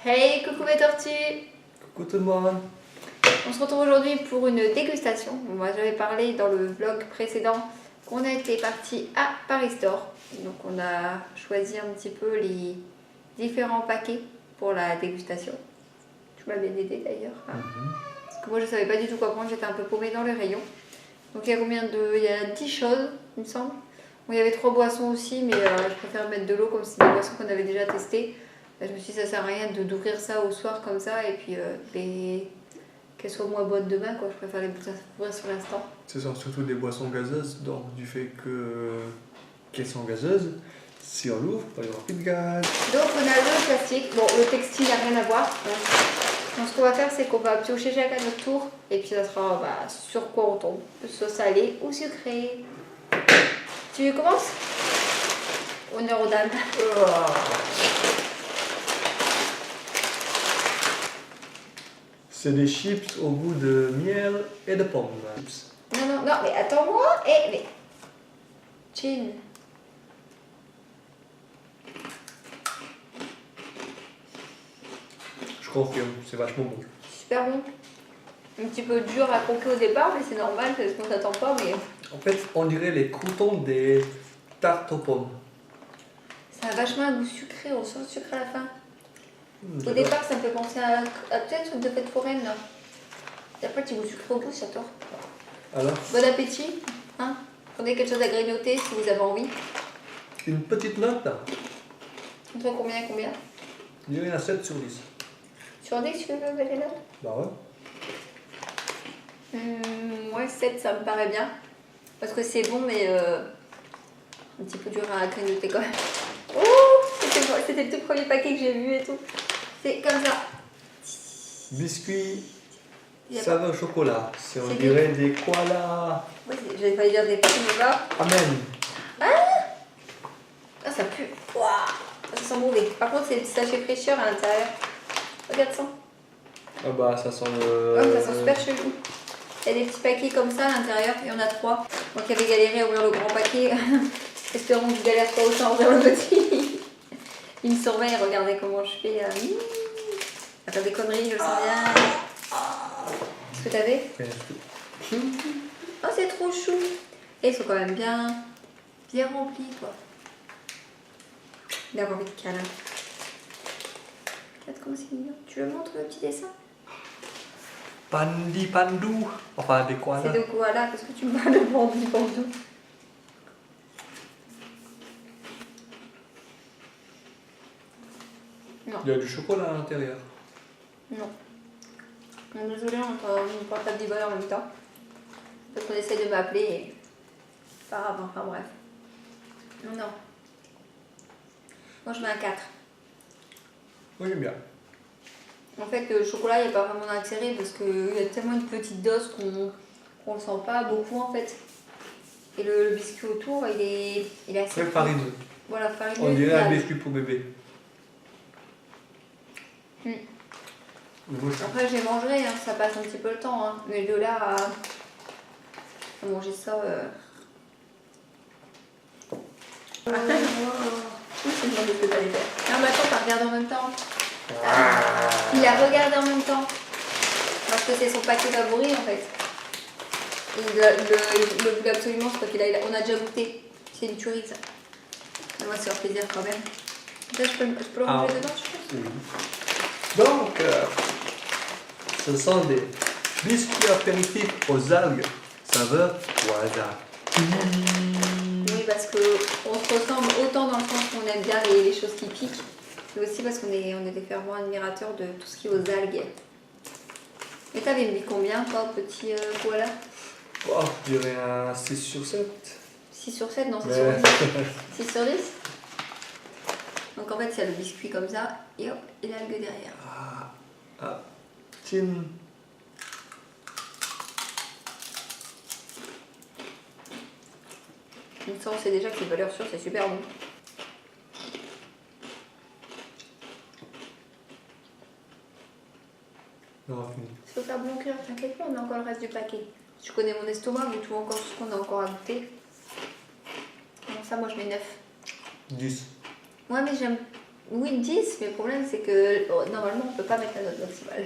Hey, coucou mes tortues! Coucou tout le monde. On se retrouve aujourd'hui pour une dégustation. Moi j'avais parlé dans le vlog précédent qu'on a été parti à Paris Store. Donc on a choisi un petit peu les différents paquets pour la dégustation. Tu m'as bien aidé d'ailleurs. Hein. Parce que moi je savais pas du tout quoi prendre, j'étais un peu paumée dans les rayons. Donc il y a combien de... Il y a 10 choses il me semble. Bon, il y avait 3 boissons aussi mais je préfère mettre de l'eau comme c'est des boissons qu'on avait déjà testées. Je me suis dit ça sert à rien d'ouvrir ça au soir comme ça et puis qu'elles soient moins bonnes demain quoi. Je préfère les ouvrir sur l'instant. Ce sont surtout des boissons gazeuses, donc du fait qu'elles sont gazeuses, si on l'ouvre, il n'y aura plus de gaz. Donc on a le plastique, bon le textile n'a rien à voir. Donc ce qu'on va faire c'est qu'on va piocher chacun notre tour et puis ça sera sur quoi on tombe, soit salé ou sucré. Tu commences? Honneur aux dames. C'est des chips au goût de miel et de pommes. Non, mais attends-moi. Mais... Chin. Je confirme, c'est vachement bon. Super bon. Un petit peu dur à croquer au départ, mais c'est normal parce qu'on s'attend pas. Mais... En fait, on dirait les croûtons des tartes aux pommes. Ça a vachement un goût sucré, on sent le sucre à la fin. Au départ, ça me fait penser à peut-être une de fête foraine là. Et après, tu goût sucré au bout, ça tord. Alors, Bon appétit. Hein, prenez quelque chose à grignoter si vous avez envie. une petite note. Entre combien? Il y en a 7 sur 10. Sur 10, tu veux mettre les notes? Bah ouais. Moi, 7, ça me paraît bien. Parce que c'est bon, mais un petit peu dur à grignoter quand même. Oh, c'était le tout premier paquet que j'ai vu et tout. C'est comme ça. Biscuits saveur chocolat. Si on C'est dirait des koalas. Oui, j'avais failli dire des petits là. Amen. Ah, ça pue. Ouah, ça sent mauvais. Par contre, c'est le sachet fraîcheur à l'intérieur. Regarde ça. Ah bah ça sent le... Oh, ça sent super chelou. Il y a des petits paquets comme ça à l'intérieur. Il y en a 3. Moi qui avais galéré à ouvrir le grand paquet. Espérons que je galère pas autant à ouvrir le petit. Il me surveille, regardez comment je fais. Faire des conneries, je le sens bien. Qu'est-ce que t'avais? Oh, c'est trop chou. Et ils sont quand même bien remplis, quoi. Il a envie de câlin. Regarde comment c'est mignon. Tu le montres, le petit dessin? Pandi pandou. Enfin des koalas. C'est de koala, parce que tu me parles de bandi bandou. Non. Il y a du chocolat à l'intérieur. Non. Désolée, on parle pas de débat en même temps. Parce qu'on essaie de m'appeler et... Pas grave, enfin bref. Non. Moi je mets un 4. Oui, j'aime bien. En fait, le chocolat, il n'y a pas vraiment d'intérêt parce qu'il y a tellement une petite dose qu'on le sent pas beaucoup en fait. Et le biscuit autour, il est assez... Très farineux. Voilà, farineux. On dirait un biscuit pour bébé. Après, je les mangerai, hein, ça passe un petit peu le temps. Hein. Mais de là à manger ça... Je me demandais ce que t'allais faire. Non, mais attends, t'as regardé en même temps. Il a regardé en même temps. Parce que c'est son paquet favori en fait. Il le voulait absolument, je crois on a déjà goûté. C'est une tuerie ça. On va se faire plaisir quand même. Là, je peux le ranger dedans, je pense. Oui. Donc, ce sont des biscuits apéritifs aux algues, saveur wasabi. Oui, parce qu'on se ressemble autant dans le sens qu'on aime bien les choses qui piquent, mais aussi parce qu'on est des fervents admirateurs de tout ce qui est aux algues. Et t'avais mis combien, toi, petit koala? Oh, je dirais un 6 sur 7. 6 sur 7, non, 6 sur 10. 6 sur 10. Donc en fait, il y a le biscuit comme ça, et hop, et l'algue derrière. Chin. Ça, on sait déjà que c'est valeur sûre, c'est super bon. Non, fini. Faut faire bon cœur, t'inquiète pas, on a encore le reste du paquet. Tu connais mon estomac, mais tu vois encore ce qu'on a encore à goûter. Alors ça, moi, je mets 9. 10. Ouais, mais j'aime Oui, 10, mais le problème c'est que normalement on peut pas mettre la note maximale.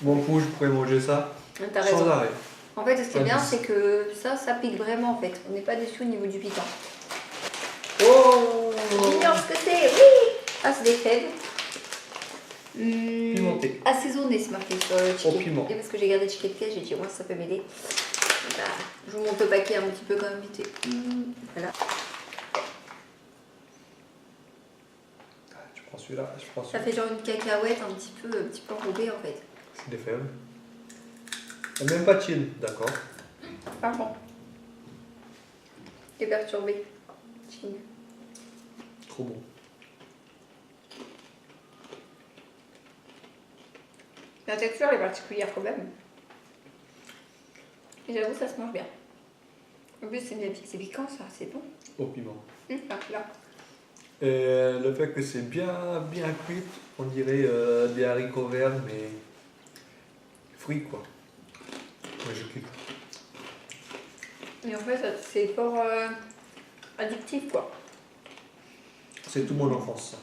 Mon coup, je pourrais manger ça T'as sans raison. arrêt. En fait, ce qui est Pas bien, 10. c'est que ça pique vraiment en fait. On n'est pas déçu au niveau du piquant. Oh J'ignore ce que c'est, oui. Ah, c'est des fèves. Pimenté. Assaisonné, c'est marqué sur le ticket. Au piment. Et parce que j'ai gardé le ticket de caisse, j'ai dit au moins ça peut m'aider. Voilà. Je vous montre le paquet un petit peu quand même vite fait. Voilà. Je prends celui-là, je prends Ça celui-là. fait genre une cacahuète un petit peu enrobée en fait. C'est des fèves. Et même pas de chill, d'accord. Pardon. T'es perturbé. Chine. Trop bon. La texture est particulière quand même. Et j'avoue, ça se mange bien. En plus, c'est piquant ça, c'est bon. Au piment. Là. Et le fait que c'est bien cuit, on dirait des haricots verts, mais fruits quoi. Ouais, je kiffe. Et en fait, c'est fort addictif quoi. C'est tout mon enfance ça.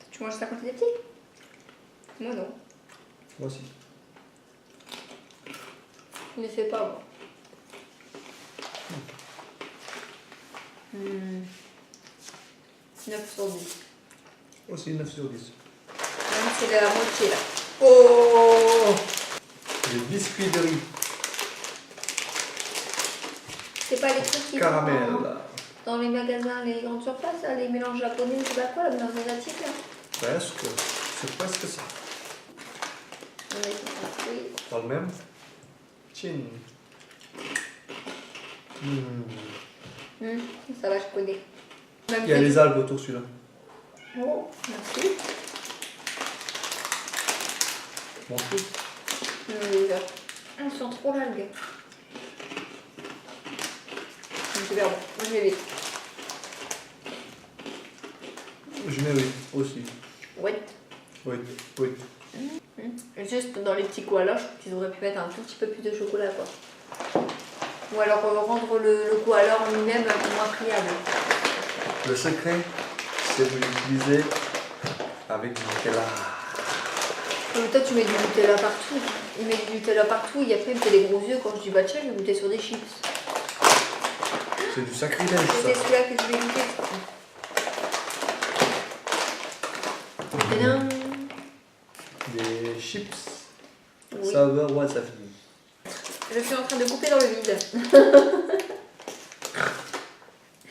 Tu manges ça quand t'étais petit? Moi non. Moi aussi. Je ne sais pas moi. 9 sur 10. Aussi 9 sur 10. Même c'est la moitié là. Oh les biscuits de riz. C'est pas les trucs qui Caramel. sont dans les magasins, les grandes surfaces, là, les mélanges japonais, je sais pas quoi, là, dans les asiatiques là. Presque. C'est presque ça. On est oui. Pas le même. Chin. Ça va, je connais. Même Il y a les algues autour celui-là. Oh, merci. Bon truc. On sent trop l'algue. C'est super bon. Moi je vais vite. Je mets oui aussi. Ouais. Oui. Juste dans les petits koalas, je trouve qu'ils auraient pu mettre un tout petit peu plus de chocolat quoi. Ou alors rendre le koala en lui-même un peu moins friable. Le secret, c'est de l'utiliser avec du Nutella. Toi tu mets du Nutella partout. Il met du Nutella partout et après il me fait des gros yeux quand je dis bah tiens je vais goûter sur des chips. C'est du sacrilège C'est ça. celui-là que je vais goûter. Tadam. Des chips Oui. saveur wasabi. Je suis en train de couper dans le vide.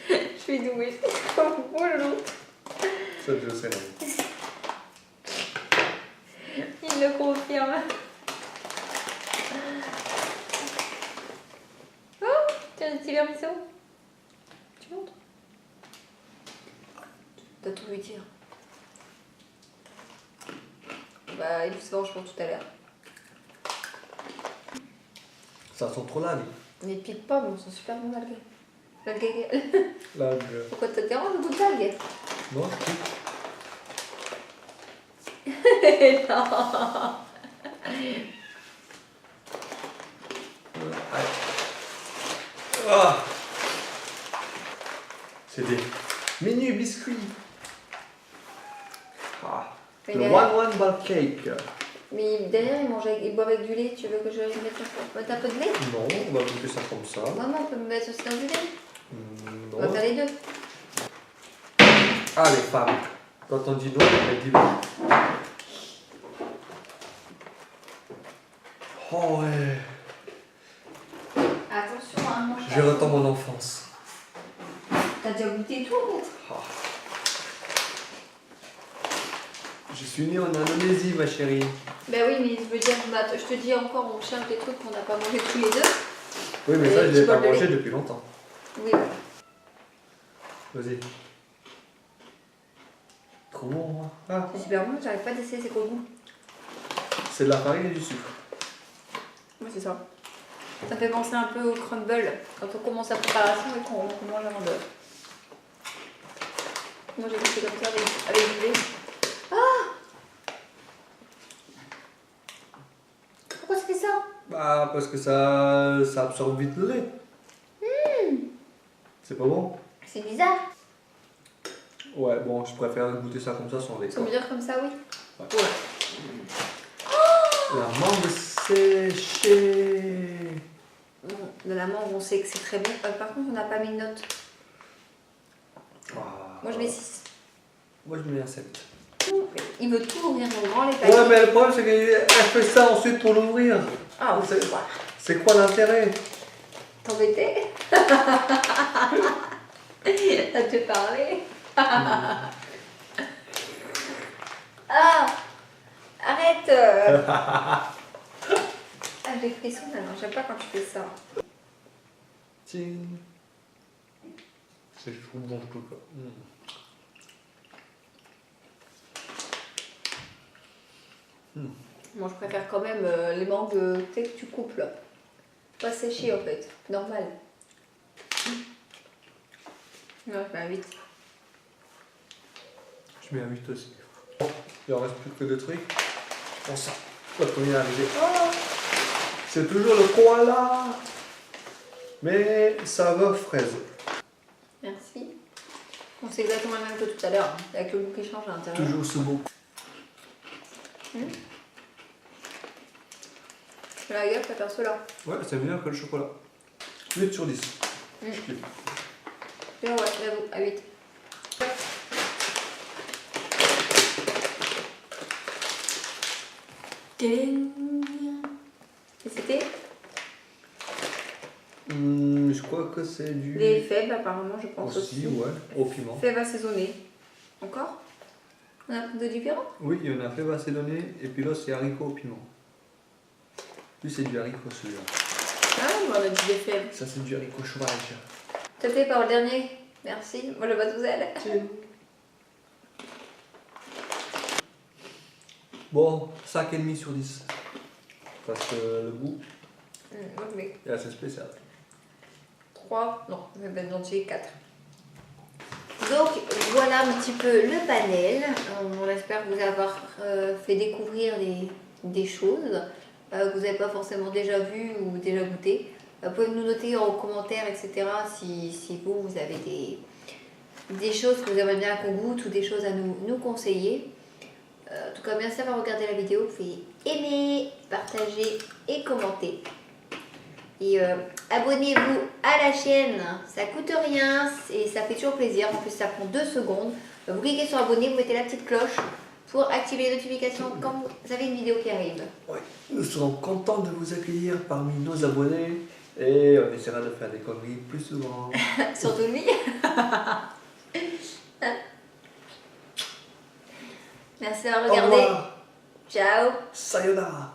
Je suis douée. Oh loulou. Ça je sais. Il le confirme. Oh, tu as des petits vermisseaux. Tu montres? T'as tout lui dire. Bah, il se mange pour tout à l'heure. Ça sent trop l'algue. Les pique pas, mais on sent super bon l'algue. L'algue. L'algue. Pourquoi ça te dérange le goût d'algue? Non, je kiffe. Non. Ah. C'est des mini biscuits. Ah. Mais Le derrière- one ball cake. Mais derrière, il boit avec du lait. Tu veux que je lui mette un peu de lait? Non, on va goûter ça comme ça. Maman, on peut me mettre aussi dans du lait. On va Non. faire les deux. Ah, les femmes. Quand on dit non, elles disent oui. Oh ouais. Attention, hein, mange Je retourne mon enfance. T'as déjà goûté tout en fait? Ah. Je suis né en Indonésie, ma chérie. Ben oui, mais je veux dire, je te dis encore, on cherche des trucs qu'on n'a pas mangé tous les deux. Oui, mais Et ça, je ne tu l'ai pas bois le mangé lait. depuis longtemps. Oui, voilà. Vas-y. Trop bon, hein. Ah, C'est super bon, j'arrive pas à d'essayer, c'est quoi le goût? c'est de la farine et du sucre. Oui, c'est ça. Ça me fait penser un peu au crumble, quand on commence la préparation et qu'on mange avant de... Moi j'ai goûté comme ça avec du lait. Pourquoi ça fait ça? Bah, parce que ça absorbe vite le lait. C'est pas bon? C'est bizarre. Ouais, bon, je préfère goûter ça comme ça sans lait. Sans me dire comme ça, oui. Ouais. Ouais. La mangue séchée. Bon, de la mangue, on sait que c'est très bon. Par contre, on n'a pas mis de note. Ah. Moi, je mets 6. Moi, je mets un 7. Il veut tout ouvrir en grand, les paquets. Ouais, mais le problème, c'est qu'elle fait ça ensuite pour l'ouvrir. Ah, on C'est- sait pas. C'est quoi l'intérêt? T'embêter à te parler. Ah, arrête. Ah, j'ai des frissons maintenant, j'aime pas quand tu fais ça. Tiens. C'est chou bon tout cas. Moi, je préfère quand même les mangues tu sais, que tu coupes là. Pas séchées en fait, normal. Ouais, je mets un 8. Je mets un 8 aussi. Il en reste plus que 2 trucs. Bon, ça, la première arrivée. Oh, C'est toujours le koala. Mais saveur fraise. merci. Bon, c'est exactement le même que tout à l'heure, hein, avec le goût qui change à l'intérieur. Toujours ce beau. La gueule, je préfère ceux-là. Ouais, c'est meilleur que le chocolat. 8 sur 10. Je kiffe. Ouais, j'avoue, à 8. Et c'était Je crois que c'est du. les fèves, apparemment, je pense Aussi, aussi. ouais, au piment. Fèves assaisonnées. Encore? On a de différents? Oui, il y en a fait macédoné et puis là c'est haricot au piment. Lui c'est du haricot celui-là. Ah, on a dit des fèves. Ça c'est du haricot sauvage. T'as fait par le dernier? Merci. Moi, je vais tout seul. Tiens. Bon, 5,5 sur 10. Parce que le goût Moi, je mets est assez spécial. 3. Non, je vais mettre entier 4. Donc, voilà un petit peu le panel. On espère vous avoir fait découvrir des choses que vous n'avez pas forcément déjà vues ou déjà goûtées. Vous pouvez nous noter en commentaire, etc. si vous avez des choses que vous aimeriez bien qu'on goûte ou des choses à nous conseiller. En tout cas, merci d'avoir regardé la vidéo. Vous pouvez aimer, partager et commenter. Et abonnez-vous à la chaîne, ça coûte rien et ça fait toujours plaisir. En plus, ça prend 2 secondes. Vous cliquez sur abonner, vous mettez la petite cloche pour activer les notifications quand vous avez une vidéo qui arrive. Ouais. Nous serons contents de vous accueillir parmi nos abonnés et on essaiera de faire des conneries plus souvent. Surtout lui. Merci d'avoir Au regardé. revoir. Ciao. Sayonara.